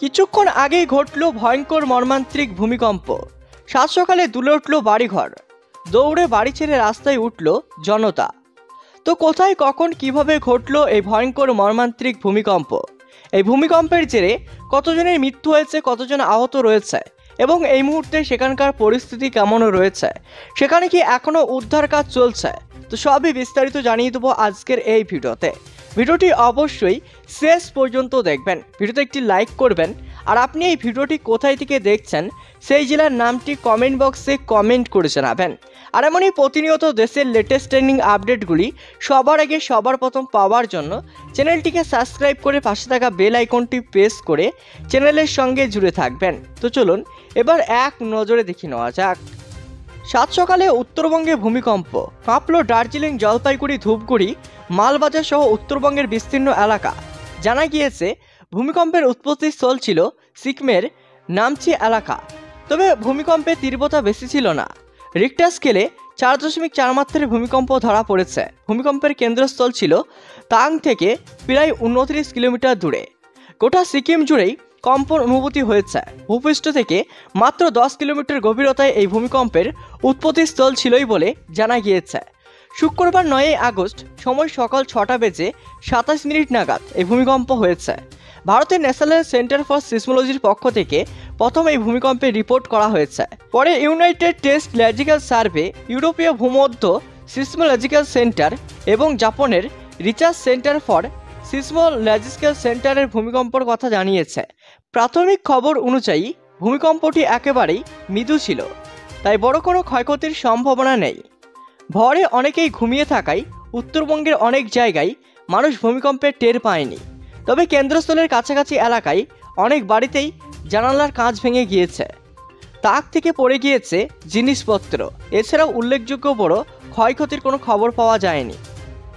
কিছুক্ষণ আগেই ঘটল ভয়ঙ্কর মর্মান্তিক ভূমিকম্প। সাত সকালে দুলে উঠল বাড়িঘর, দৌড়ে বাড়ি ছেড়ে রাস্তায় উঠল জনতা। তো কোথায়, কখন, কিভাবে ঘটল এই ভয়ঙ্কর মর্মান্তিক ভূমিকম্প? এই ভূমিকম্পের জেরে কতজনের মৃত্যু হয়েছে, কতজন আহত রয়েছে এবং এই মুহূর্তে সেখানকার পরিস্থিতি কেমন রয়েছে, সেখানে কি এখনও উদ্ধার কাজ চলছে? তো সবই বিস্তারিত জানিয়ে দেবো আজকের এই ভিডিওতে। ভিডিওটি অবশ্যই শেষ পর্যন্ত দেখবেন, ভিডিওতে একটি লাইক করবেন, আর আপনি এই ভিডিওটি কোথায় থেকে দেখছেন সেই জেলার নামটি কমেন্ট বক্সে কমেন্ট করে জানাবেন। আর এমনই প্রতিনিয়ত দেশের লেটেস্ট ট্রেন্ডিং আপডেটগুলি সবার আগে সবার প্রথম পাওয়ার জন্য চ্যানেলটিকে সাবস্ক্রাইব করে পাশে থাকা বেল আইকনটি প্রেস করে চ্যানেলের সঙ্গে জুড়ে থাকবেন। তো চলুন এবার এক নজরে দেখে নেওয়া যাক। সাত সকালে উত্তরবঙ্গে ভূমিকম্প, কাঁপল দার্জিলিং, জলপাইগুড়ি, ধূপগুড়ি, মালবাজার সহ উত্তরবঙ্গের বিস্তীর্ণ এলাকা। জানা গিয়েছে ভূমিকম্পের উৎপত্তিস্থল ছিল সিকিমের নামচি এলাকা। তবে ভূমিকম্পের তীব্রতা বেশি ছিল না। রিক্টার স্কেলে 4.4 মাত্রার ভূমিকম্প ধরা পড়েছে। ভূমিকম্পের কেন্দ্রস্থল ছিল তাং থেকে প্রায় 29 কিলোমিটার দূরে। গোটা সিকিম জুড়েই কম্পন অনুভূতি হয়েছে। ভূপৃষ্ঠ থেকে মাত্র 10 কিলোমিটার গভীরতায় এই ভূমিকম্পের উৎপত্তিস্থল ছিলই বলে জানা গিয়েছে। শুক্রবার 9 আগস্ট সময় সকাল 6:27 নাগাদ এই ভূমিকম্প হয়েছে। ভারতের ন্যাশনাল সেন্টার ফর সিসমোলজির পক্ষ থেকে প্রথম এই ভূমিকম্পের রিপোর্ট করা হয়েছে। পরে ইউনাইটেড স্টেটস লজিক্যাল সার্ভে, ইউরোপীয় ভূমধ্য সিসমোলজিক্যাল সেন্টার এবং জাপানের রিসার্চ সেন্টার ফর সিসমোলজিক্যাল সেন্টারের ভূমিকম্পের কথা জানিয়েছে। প্রাথমিক খবর অনুযায়ী ভূমিকম্পটি একেবারেই মৃদু ছিল, তাই বড় কোনো ক্ষয়ক্ষতির সম্ভাবনা নেই। ভোরে অনেকেই ঘুমিয়ে থাকায় উত্তরবঙ্গের অনেক জায়গায় মানুষ ভূমিকম্পের টের পায়নি। তবে কেন্দ্রস্থলের কাছাকাছি এলাকায় অনেক বাড়িতেই জানালার কাঁচ ভেঙে গিয়েছে, তাক থেকে পড়ে গিয়েছে জিনিসপত্র। এছাড়াও উল্লেখযোগ্য বড় ক্ষয়ক্ষতির কোনো খবর পাওয়া যায়নি।